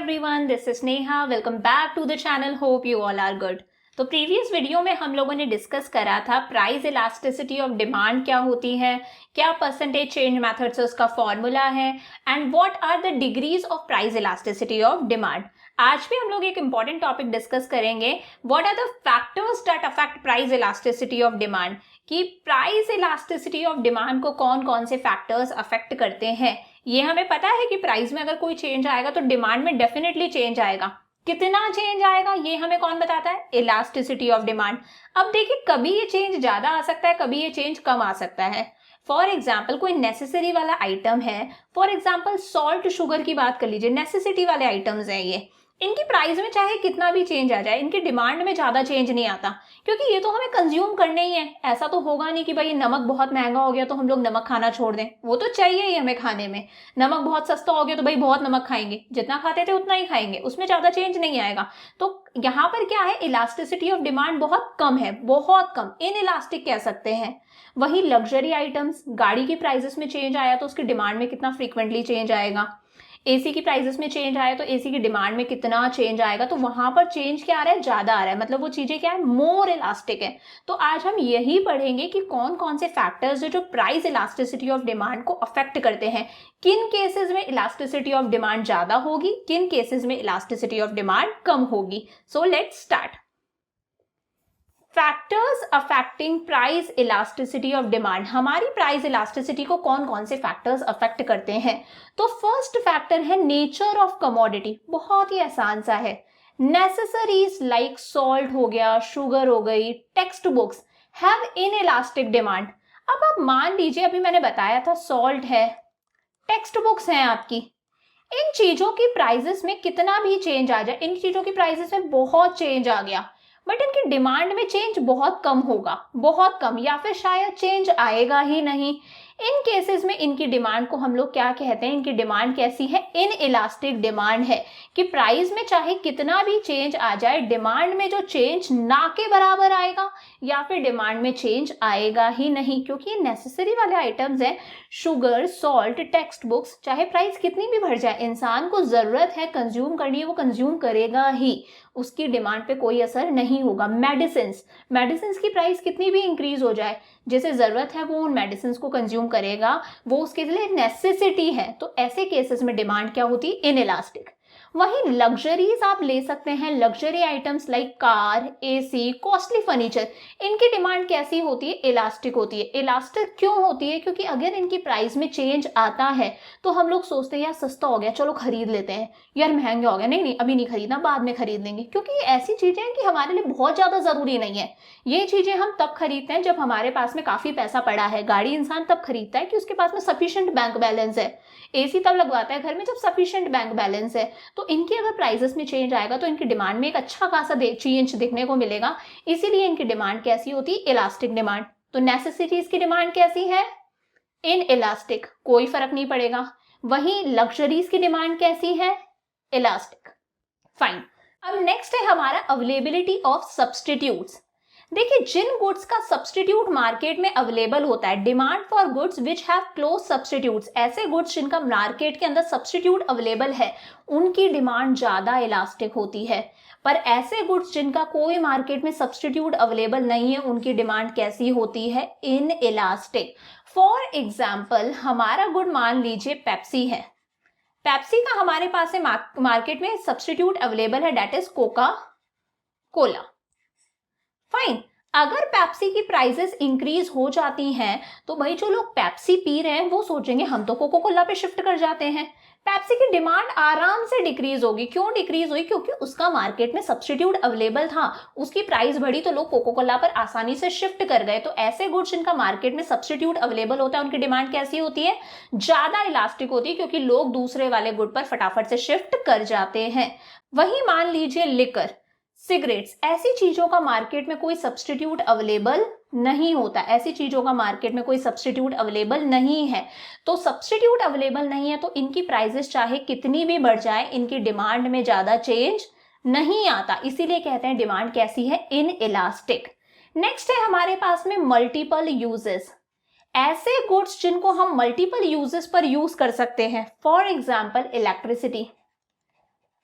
everyone, this is Neha. Welcome back to the channel. Hope you all are good. तो previous video में हम लोगों ने discuss करा था प्राइस इलास्टिसिटी ऑफ डिमांड क्या होती है, क्या परसेंटेज चेंज मेथड से उसका फॉर्मूला है and what are the degrees of price elasticity of demand. आज भी हम लोग एक इंपॉर्टेंट टॉपिक डिस्कस करेंगे, what are the factors that affect price elasticity of demand, कि प्राइस इलास्टिसिटी ऑफ डिमांड को कौन कौन से फैक्टर्स अफेक्ट करते हैं। ये हमें पता है कि प्राइस में अगर कोई चेंज आएगा तो डिमांड में डेफिनेटली चेंज आएगा। कितना चेंज आएगा ये हमें कौन बताता है? Elasticity of demand. अब देखिए, कभी ये चेंज ज्यादा आ सकता है, कभी ये चेंज कम आ सकता है। फॉर एग्जाम्पल कोई नेसेसरी वाला आइटम है, फॉर एग्जाम्पल सॉल्ट शुगर की बात कर लीजिए, नेसेसिटी वाले आइटम्स हैं ये, इनकी प्राइस में चाहे कितना भी चेंज आ जाए, इनकी डिमांड में ज्यादा चेंज नहीं आता, क्योंकि ये तो हमें कंज्यूम करने ही है। ऐसा तो होगा नहीं कि भाई नमक बहुत महंगा हो गया तो हम लोग नमक खाना छोड़ दें, वो तो चाहिए ही हमें खाने में। नमक बहुत सस्ता हो गया तो भाई बहुत नमक खाएंगे, जितना खाते थे उतना ही खाएंगे, उसमें ज्यादा चेंज नहीं आएगा। तो यहाँ पर क्या है, इलास्टिसिटी ऑफ डिमांड बहुत कम है, बहुत कम, इनइलास्टिक कह सकते हैं। वही लग्जरी आइटम्स, गाड़ी की प्राइसेस में चेंज आया तो उसकी डिमांड में कितना फ्रीक्वेंटली चेंज आएगा, एसी की प्राइसेस में चेंज आया तो एसी की डिमांड में कितना चेंज आएगा, तो वहां पर चेंज क्या आ रहा है, ज्यादा आ रहा है, मतलब वो चीजें क्या है, मोर इलास्टिक है। तो आज हम यही पढ़ेंगे कि कौन कौन से फैक्टर्स है जो प्राइस इलास्टिसिटी ऑफ डिमांड को अफेक्ट करते हैं, किन केसेस में इलास्टिसिटी ऑफ डिमांड ज्यादा होगी, किन केसेस में इलास्टिसिटी ऑफ डिमांड कम होगी। So let's start. Factors affecting price elasticity of demand. हमारी प्राइस इलास्टिसिटी को कौन कौन से फैक्टर्स अफेक्ट करते हैं? तो फर्स्ट फैक्टर है नेचर ऑफ कमोडिटी। बहुत ही आसान सा है। नेसेसरीज लाइक सॉल्ट हो गया, शुगर हो गई, text books have inelastic demand. अब आप मान लीजिए, अभी मैंने बताया था सॉल्ट है, टेक्स्ट बुक्स हैं आपकी, इन चीजों की प्राइसेस में कितना भी चेंज आ जाए, इन चीजों की प्राइसेस में बहुत चेंज आ गया, बट इनकी डिमांड में चेंज बहुत कम होगा, बहुत कम, या फिर शायद चेंज आएगा ही नहीं। इन केसेस में इनकी डिमांड को हम लोग क्या कहते हैं, इनकी डिमांड कैसी है, इन इलास्टिक डिमांड है, कि प्राइस में चाहे कितना भी चेंज आ जाए, डिमांड में जो चेंज ना के बराबर आएगा या फिर डिमांड में चेंज आएगा ही नहीं, क्योंकि ये नेसेसरी वाले आइटम्स हैं। शुगर, सॉल्ट, टेक्स्ट बुक्स, चाहे प्राइस कितनी भी बढ़ जाए, इंसान को जरूरत है, कंज्यूम करनी है, वो कंज्यूम करेगा ही, उसकी डिमांड पे कोई असर नहीं होगा। मेडिसिन की प्राइस कितनी भी इंक्रीज हो जाए, जिसे जरूरत है वो उन मेडिसिन को कंज्यूम करेगा, वो उसके लिए नेसेसिटी है। तो ऐसे केसेस में डिमांड क्या होती है, इनइलास्टिक। वहीं लग्जरीज आप ले सकते हैं, luxury items like car, AC, costly furniture, इनकी डिमांड कैसी होती है, इलास्टिक होती है। इलास्टिक क्यों होती है? क्योंकि अगर इनकी प्राइस में चेंज आता है तो हम लोग सोचते हैं यार सस्ता हो गया चलो खरीद लेते हैं, यार महंगा हो गया नहीं अभी नहीं खरीदना, बाद में खरीद लेंगे, क्योंकि ये ऐसी चीजें हैं कि हमारे लिए बहुत ज्यादा जरूरी नहीं है। ये चीजें हम तब खरीदते हैं जब हमारे पास में काफी पैसा पड़ा है। गाड़ी इंसान तब खरीदता है कि उसके पास में सफिशिएंट बैंक बैलेंस है। एसी तब लगवाता है घर में जब सफिशिएंट बैंक बैलेंस है। तो इनकी अगर प्राइसेस में चेंज आएगा तो इनकी डिमांड में एक अच्छा खासा चेंज देखने को मिलेगा, इसीलिए इनकी डिमांड कैसी होती है, इलास्टिक डिमांड। तो नेसेसिटीज की डिमांड कैसी है, इन इलास्टिक, कोई फर्क नहीं पड़ेगा। वहीं लग्जरीज की डिमांड कैसी है, इलास्टिक। फाइन। अब नेक्स्ट है हमारा अवेलेबिलिटी ऑफ सब्सटीट्यूट्स। देखिए, जिन गुड्स का सब्सटीट्यूट मार्केट में अवेलेबल होता है, demand for goods which have close substitutes, ऐसे गुड्स जिनका मार्केट के अंदर सब्सटीट्यूट अवेलेबल है, उनकी डिमांड ज्यादा इलास्टिक होती है। पर ऐसे गुड्स जिनका कोई मार्केट में सब्सटीट्यूट अवेलेबल नहीं है, उनकी डिमांड कैसी होती है, इन इलास्टिक। फॉर एग्जाम्पल हमारा गुड मान लीजिए पेप्सी है, पेप्सी का हमारे पास है मार्केट में सब्सटीट्यूट अवेलेबल है, that is Coca Cola. Fine. अगर पेप्सी की प्राइसेस इंक्रीज हो जाती हैं तो भाई जो लोग पेप्सी पी रहे हैं वो सोचेंगे हम तो कोका कोला पे शिफ्ट कर जाते हैं। पेप्सी की डिमांड आराम से डिक्रीज होगी। क्यों डिक्रीज हुई? क्योंकि उसका मार्केट में सब्सटीट्यूट अवेलेबल था, उसकी प्राइस बढ़ी तो लोग कोका कोला पर आसानी से शिफ्ट कर गए। तो ऐसे गुड्स जिनका मार्केट में सब्सटीट्यूट अवेलेबल होता है, उनकी डिमांड कैसी होती है, ज्यादा इलास्टिक होती है, क्योंकि लोग दूसरे वाले गुड पर फटाफट से शिफ्ट कर जाते हैं। वही मान लीजिए लिकर, सिगरेट्स, ऐसी चीजों का मार्केट में कोई सब्सटीट्यूट अवेलेबल नहीं होता, ऐसी चीजों का मार्केट में कोई सब्सटीट्यूट अवेलेबल नहीं है। तो सब्सटीट्यूट अवेलेबल नहीं है तो इनकी प्राइसेस चाहे कितनी भी बढ़ जाए, इनकी डिमांड में ज्यादा चेंज नहीं आता, इसीलिए कहते हैं डिमांड कैसी है, इन इलास्टिक। नेक्स्ट है हमारे पास में मल्टीपल यूजेस, ऐसे गुड्स जिनको हम मल्टीपल यूजेस पर यूज कर सकते हैं। फॉर एग्जाम्पल इलेक्ट्रिसिटी,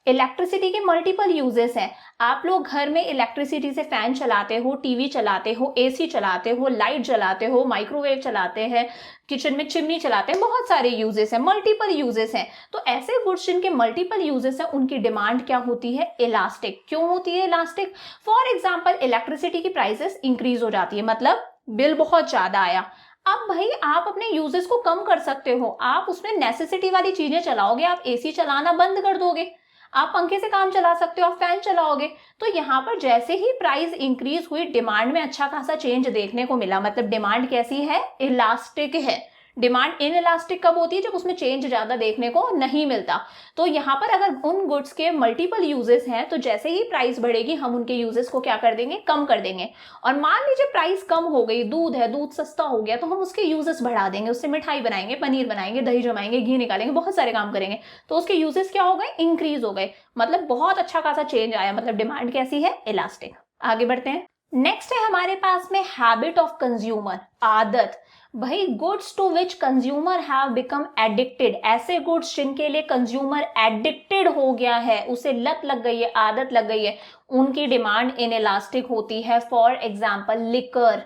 इलेक्ट्रिसिटी के मल्टीपल यूजेस हैं। आप लोग घर में इलेक्ट्रिसिटी से फैन चलाते हो, टीवी चलाते हो, एसी चलाते हो, लाइट जलाते हो, माइक्रोवेव चलाते हैं, किचन में चिमनी चलाते हैं, बहुत सारे यूजेस हैं, मल्टीपल यूजेस हैं। तो ऐसे गुड्स जिनके मल्टीपल यूजेस हैं उनकी डिमांड क्या होती है? इलास्टिक। क्यों होती है इलास्टिक? फॉर एग्जाम्पल इलेक्ट्रिसिटी की प्राइसेस इंक्रीज हो जाती है, मतलब बिल बहुत ज्यादा आया। अब भाई आप अपने यूजेस को कम कर सकते हो, आप उसमें नेसेसिटी वाली चीजें चलाओगे, आप एसी चलाना बंद कर दोगे, आप पंखे से काम चला सकते हो, आप फैन चलाओगे। तो यहाँ पर जैसे ही प्राइस इंक्रीज हुई, डिमांड में अच्छा खासा चेंज देखने को मिला। मतलब डिमांड कैसी है? इलास्टिक है। डिमांड इन इलास्टिक कब होती है? जब उसमें चेंज ज्यादा देखने को नहीं मिलता। तो यहाँ पर अगर उन गुड्स के मल्टीपल यूजेस हैं तो जैसे ही प्राइस बढ़ेगी हम उनके यूजेस को क्या कर देंगे? कम कर देंगे। और मान लीजिए प्राइस कम हो गई, दूध है, दूध सस्ता हो गया, तो हम उसके यूजेस बढ़ा देंगे, उससे मिठाई बनाएंगे, पनीर बनाएंगे, दही जमाएंगे, घी निकालेंगे, बहुत सारे काम करेंगे। तो उसके यूजेस क्या हो गए? इंक्रीज हो गए। मतलब बहुत अच्छा खासा चेंज आया। मतलब डिमांड कैसी है? इलास्टिक। आगे बढ़ते हैं। नेक्स्ट है हमारे पास में हैबिट ऑफ कंज्यूमर, आदत। भाई goods to which consumer have become addicted, ऐसे गुड्स जिनके लिए कंज्यूमर एडिक्टेड हो गया है, उसे लत लग गई है, आदत लग गई है, उनकी डिमांड इनइलास्टिक होती है। फॉर एग्जाम्पल लिकर,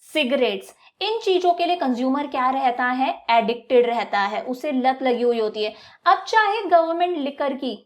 सिगरेट्स, इन चीजों के लिए कंज्यूमर क्या रहता है? एडिक्टेड रहता है, उसे लत लगी हुई होती है। अब चाहे गवर्नमेंट लिकर की,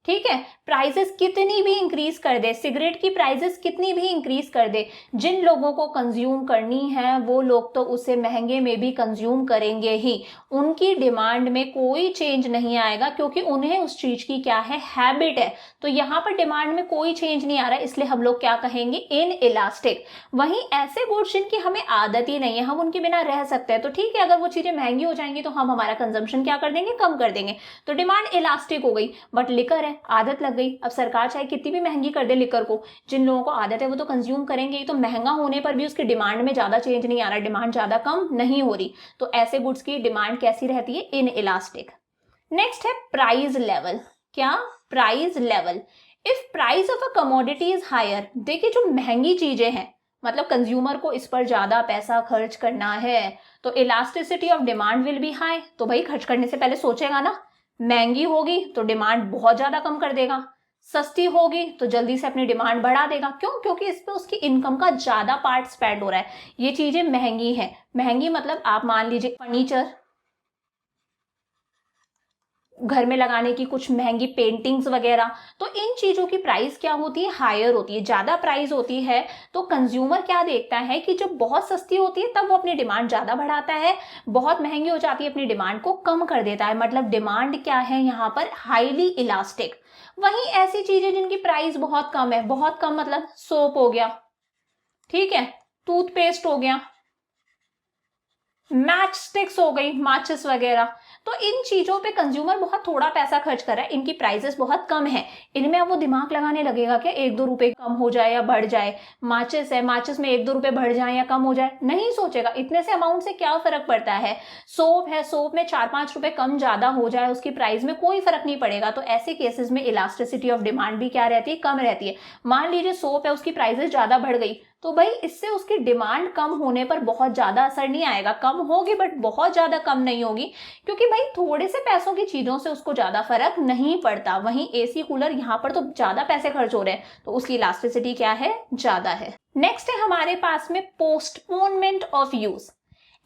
ठीक है, प्राइसेस कितनी भी इंक्रीज कर दे, सिगरेट की प्राइसेस कितनी भी इंक्रीज कर दे, जिन लोगों को कंज्यूम करनी है वो लोग तो उसे महंगे में भी कंज्यूम करेंगे ही। उनकी डिमांड में कोई चेंज नहीं आएगा क्योंकि उन्हें उस चीज की क्या है? हैबिट है। तो यहाँ पर डिमांड में कोई चेंज नहीं आ रहा है, इसलिए हम लोग क्या कहेंगे? In elastic. वहीं ऐसे गुड्स जिनकी हमें आदत ही नहीं है, हम उनके बिना रह सकते हैं, तो ठीक है, अगर वो चीजें महंगी हो जाएंगी तो हम हमारा कंजम्पशन क्या कर देंगे? कम कर देंगे। तो डिमांड इलास्टिक हो गई। बट लिकर है, आदत लग गई। अब सरकार चाहे कितनी भी महंगी कर दे लिकर को, जिन लोगों को आदत है वो तो कंज्यूम करेंगे ही। तो महंगा होने पर भी उसकी डिमांड में ज्यादा चेंज नहीं आ रहा, डिमांड ज्यादा कम नहीं हो रही। तो ऐसे गुड्स की डिमांड कैसी रहती है? Inelastic. नेक्स्ट है प्राइस लेवल। क्या? Price level. If price of a commodity is higher, देखिए जो महंगी चीजें हैं, मतलब कंज्यूमर को इस पर ज्यादा पैसा खर्च करना है, तो elasticity of demand will be high. तो भाई खर्च करने से पहले सोचेगा ना। महंगी होगी तो डिमांड बहुत ज्यादा कम कर देगा, सस्ती होगी तो जल्दी से अपनी डिमांड बढ़ा देगा। क्यों? क्योंकि इस पे उसकी इनकम का ज्यादा पार्ट स्पेंड हो रहा है। ये चीजें महंगी हैं। महंगी मतलब आप मान लीजिए फर्नीचर, घर में लगाने की कुछ महंगी पेंटिंग्स वगैरह, तो इन चीजों की प्राइस क्या होती है? हायर होती है, ज्यादा प्राइस होती है। तो कंज्यूमर क्या देखता है कि जब बहुत सस्ती होती है तब वो अपनी डिमांड ज्यादा बढ़ाता है, बहुत महंगी हो जाती है अपनी डिमांड को कम कर देता है। मतलब डिमांड क्या है यहाँ पर? Highly elastic. वहीं ऐसी चीजें जिनकी प्राइस बहुत कम है, बहुत कम मतलब सोप हो गया, ठीक है, टूथपेस्ट हो गया, मैच स्टिक्स हो गई, माचिस वगैरह, तो इन चीजों पे कंज्यूमर बहुत थोड़ा पैसा खर्च कर रहा है, इनकी प्राइसेस बहुत कम है। इनमें अब वो दिमाग लगाने लगेगा क्या 1-2 रुपए कम हो जाए या बढ़ जाए? माचिस है, माचिस में 1-2 रुपए बढ़ जाए या कम हो जाए, नहीं सोचेगा। इतने से अमाउंट से क्या फर्क पड़ता है? सोप है, सोप में 4-5 रुपए कम ज्यादा हो जाए उसकी प्राइस में कोई फर्क नहीं पड़ेगा। तो ऐसे केसेस में इलास्टिसिटी ऑफ डिमांड भी क्या रहती है? कम रहती है। मान लीजिए सोप है, उसकी प्राइसेस ज्यादा बढ़ गई, तो भाई इससे उसकी डिमांड कम होने पर बहुत ज्यादा असर नहीं आएगा। कम होगी बट बहुत ज्यादा कम नहीं होगी, क्योंकि भाई थोड़े से पैसों की चीजों से उसको ज्यादा फर्क नहीं पड़ता। वहीं एसी कूलर यहाँ पर तो ज्यादा पैसे खर्च हो रहे हैं, तो उसकी इलास्टिसिटी क्या है? ज्यादा है। नेक्स्ट है हमारे पास में postponement of use.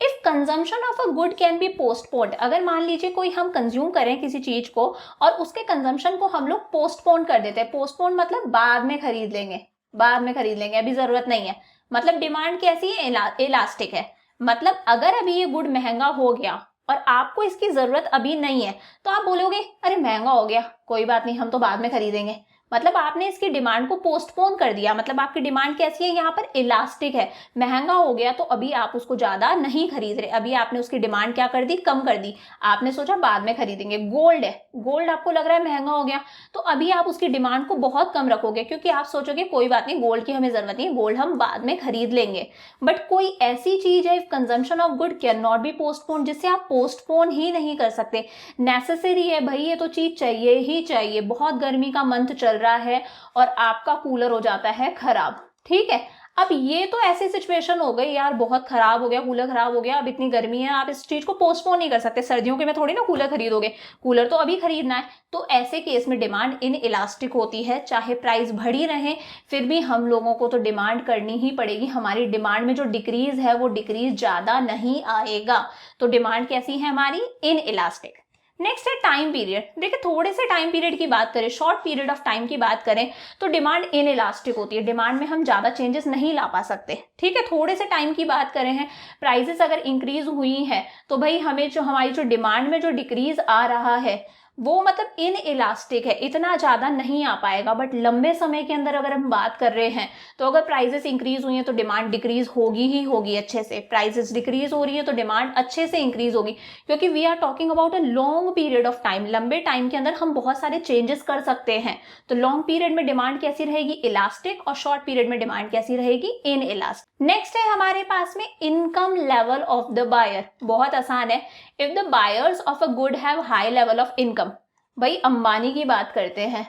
If consumption of a good can be postponed, अगर मान लीजिए कोई हम कंज्यूम करें किसी चीज को और उसके कंजम्पशन को हम लोग पोस्टपोन कर देते हैं। पोस्टपोन मतलब बाद में खरीद लेंगे, बाद में खरीद लेंगे, अभी जरूरत नहीं है। मतलब डिमांड कैसी है? इलास्टिक है। मतलब अगर अभी ये गुड महंगा हो गया और आपको इसकी जरूरत अभी नहीं है, तो आप बोलोगे अरे महंगा हो गया, कोई बात नहीं, हम तो बाद में खरीदेंगे। मतलब आपने इसकी डिमांड को पोस्टपोन कर दिया। मतलब आपकी डिमांड कैसी है यहाँ पर? इलास्टिक है। महंगा हो गया तो अभी आप उसको ज्यादा नहीं खरीद रहे, अभी आपने उसकी डिमांड क्या कर दी? कम कर दी। आपने सोचा बाद में खरीदेंगे। गोल्ड है, गोल्ड आपको लग रहा है महंगा हो गया, तो अभी आप उसकी डिमांड को बहुत कम रखोगे, क्योंकि आप सोचोगे कोई बात नहीं, गोल्ड की हमें जरूरत नहीं, गोल्ड हम बाद में खरीद लेंगे। बट कोई ऐसी चीज है, consumption of good can not be postpone, जिसे आप पोस्टपोन ही नहीं कर सकते। नेसेसरी है भाई, ये तो चीज चाहिए ही चाहिए। बहुत गर्मी का मंथ चल रहा है और आपका कूलर हो जाता है खराब, ठीक है, अब ये तो ऐसी सिचुएशन हो गई यार, बहुत खराब हो गया, कूलर खराब हो गया, अब इतनी गर्मी है, आप इस चीज को पोस्टपोन नहीं कर सकते, सर्दियों के में थोड़ी ना कूलर खरीदोगे, कूलर तो अभी खरीदना है। तो ऐसे केस में डिमांड इन इलास्टिक होती है, चाहे प्राइस बढ़ी रहे फिर भी हम लोगों को तो डिमांड करनी ही पड़ेगी, हमारी डिमांड में जो डिक्रीज है वो डिक्रीज ज्यादा नहीं आएगा। तो डिमांड कैसी है हमारी, इन इलास्टिक। नेक्स्ट है टाइम पीरियड। देखिए थोड़े से टाइम पीरियड की बात करें, शॉर्ट पीरियड ऑफ टाइम की बात करें तो डिमांड इन इलास्टिक होती है, डिमांड में हम ज्यादा चेंजेस नहीं ला पा सकते, ठीक है। थोड़े से टाइम की बात करें हैं, प्राइसेस अगर इंक्रीज हुई है तो भाई हमें जो हमारी जो डिमांड में जो डिक्रीज आ रहा है वो मतलब इन इलास्टिक है, इतना ज्यादा नहीं आ पाएगा। बट लंबे समय के अंदर अगर हम बात कर रहे हैं तो अगर प्राइसेस इंक्रीज हुई है तो डिमांड डिक्रीज होगी ही होगी अच्छे से, प्राइसेस डिक्रीज हो रही है तो डिमांड अच्छे से इंक्रीज होगी, क्योंकि we are talking about a long period of time, लंबे टाइम के अंदर हम बहुत सारे चेंजेस कर सकते हैं। तो लॉन्ग पीरियड में डिमांड कैसी रहेगी, इलास्टिक, और शॉर्ट पीरियड में डिमांड कैसी रहेगी, इन इलास्टिक। नेक्स्ट है हमारे पास में income level of the buyer. बहुत आसान है, if the buyers of a good have high level of income, भाई अंबानी की बात करते हैं,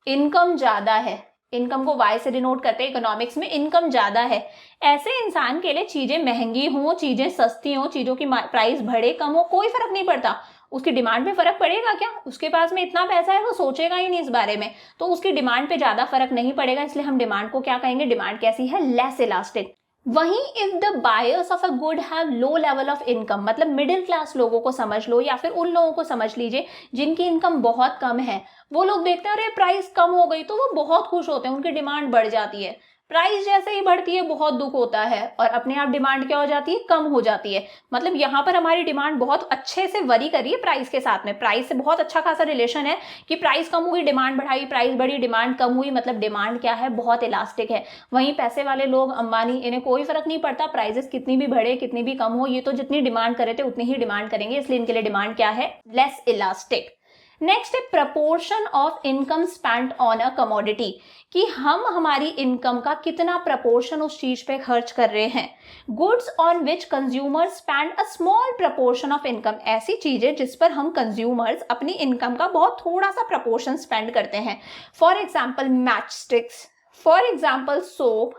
इनकम ज्यादा है, इनकम को वाई से डिनोट करते हैं इकोनॉमिक्स में, इनकम ज्यादा है, ऐसे इंसान के लिए चीजें महंगी हो, चीजें सस्ती हो, चीजों की प्राइस बढ़े कम हो, कोई फर्क नहीं पड़ता। उसकी डिमांड पे फर्क पड़ेगा क्या, उसके पास में इतना पैसा है वो सोचेगा ही नहीं इस बारे में, तो उसकी डिमांड पे ज्यादा फर्क नहीं पड़ेगा, इसलिए हम डिमांड को क्या कहेंगे, डिमांड कैसी है, लेस इलास्टिक। वहीं if the buyers of a good have low level of income, मतलब मिडिल क्लास लोगों को समझ लो या फिर उन लोगों को समझ लीजिए जिनकी इनकम बहुत कम है, वो लोग देखते हैं अरे प्राइस कम हो गई तो वो बहुत खुश होते हैं, उनकी डिमांड बढ़ जाती है। प्राइस जैसे ही बढ़ती है बहुत दुख होता है और अपने आप डिमांड क्या हो जाती है, कम हो जाती है। मतलब यहाँ पर हमारी डिमांड बहुत अच्छे से वरी कर रही है प्राइस के साथ में, प्राइस से बहुत अच्छा खासा रिलेशन है कि प्राइस कम हुई डिमांड बढ़ाई, प्राइस बढ़ी डिमांड कम हुई, मतलब डिमांड क्या है, बहुत इलास्टिक है। वहीं पैसे वाले लोग अंबानी, इन्हें कोई फर्क नहीं पड़ता प्राइसेस कितनी भी बढ़े कितनी भी कम हो, ये तो जितनी डिमांड करे थे उतनी ही डिमांड करेंगे, इसलिए इनके लिए डिमांड क्या है, लेस इलास्टिक। नेक्स्ट है proportion of income spent on a commodity, कि हम हमारी इनकम का कितना प्रपोर्शन उस चीज पे खर्च कर रहे हैं। Goods on which consumers spend a small proportion of income, ऐसी चीजें जिस पर हम कंज्यूमर्स अपनी इनकम का बहुत थोड़ा सा प्रपोर्शन स्पेंड करते हैं। For example match sticks, for example soap,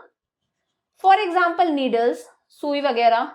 for example needles, सुई वगैरह,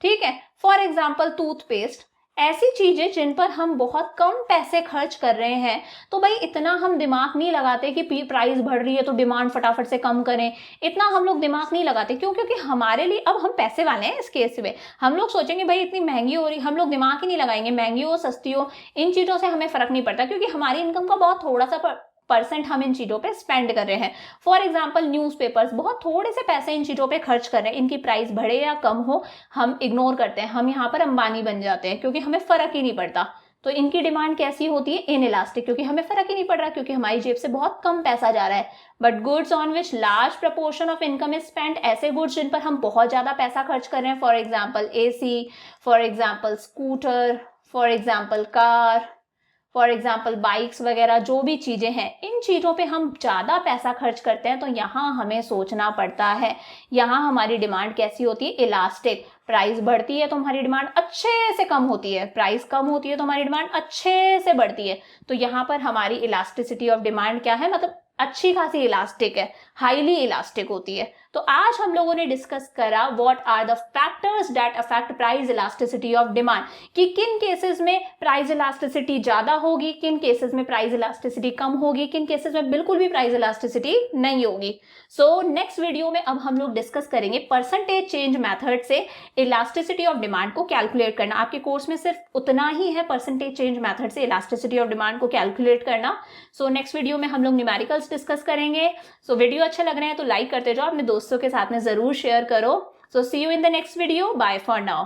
ठीक है, फॉर एग्जाम्पल टूथपेस्ट, ऐसी चीजें जिन पर हम बहुत कम पैसे खर्च कर रहे हैं। तो भाई इतना हम दिमाग नहीं लगाते कि प्राइस बढ़ रही है तो डिमांड फटाफट से कम करें, इतना हम लोग दिमाग नहीं लगाते। क्यों, क्योंकि हमारे लिए अब हम पैसे वाले हैं। इस केस में हम लोग सोचेंगे भाई इतनी महंगी हो रही, हम लोग दिमाग ही नहीं लगाएंगे, महंगी हो सस्ती हो इन चीजों से हमें फर्क नहीं पड़ता, क्योंकि हमारी इनकम का बहुत थोड़ा सा परसेंट हम इन चीजों पे स्पेंड कर रहे हैं। फॉर एग्जांपल न्यूज़पेपर्स, बहुत थोड़े से पैसे इन चीजों पे खर्च कर रहे हैं, इनकी प्राइस बढ़े या कम हो हम इग्नोर करते हैं, हम यहाँ पर अंबानी बन जाते हैं क्योंकि हमें फर्क ही नहीं पड़ता। तो इनकी डिमांड कैसी होती है, इन इलास्टिक, क्योंकि हमें फर्क ही नहीं पड़ रहा, क्योंकि हमारी जेब से बहुत कम पैसा जा रहा है। But goods on which large proportion of income is spent, ऐसे गुड्स जिन पर हम बहुत ज्यादा पैसा खर्च कर रहे हैं, for example AC, for example scooter, for example car, for example bikes वगैरह, जो भी चीजें हैं इन चीजों पे हम ज्यादा पैसा खर्च करते हैं, तो यहाँ हमें सोचना पड़ता है, यहाँ हमारी डिमांड कैसी होती है, इलास्टिक। प्राइस बढ़ती है तो हमारी डिमांड अच्छे से कम होती है, प्राइस कम होती है तो हमारी डिमांड अच्छे से बढ़ती है। तो यहाँ पर हमारी इलास्टिसिटी ऑफ डिमांड क्या है, मतलब अच्छी खासी इलास्टिक है, हाईली इलास्टिक होती है। तो आज हम लोगों ने डिस्कस करा what are the factors that affect price elasticity of demand, कि किन केसेस में प्राइस इलास्टिसिटी ज्यादा होगी, किन केसेस में प्राइस इलास्टिसिटी कम होगी, किन केसेस में बिल्कुल भी प्राइस इलास्टिसिटी नहीं होगी। सो नेक्स्ट वीडियो में अब हम लोग डिस्कस करेंगे परसेंटेज चेंज मेथड से इलास्टिसिटी ऑफ डिमांड को कैलकुलेट करना। आपके कोर्स में सिर्फ उतना ही है, परसेंटेज चेंज मेथड से इलास्टिसिटी ऑफ डिमांड को कैलकुलेट करना। सो नेक्स्ट वीडियो में हम लोग न्यूमेरिकल्स डिस्कस करेंगे। सो वीडियो अच्छा लग रहा है तो लाइक करते जाओ, अपने दोस्तों के साथ में जरूर शेयर करो। So see you in the next video, bye for now.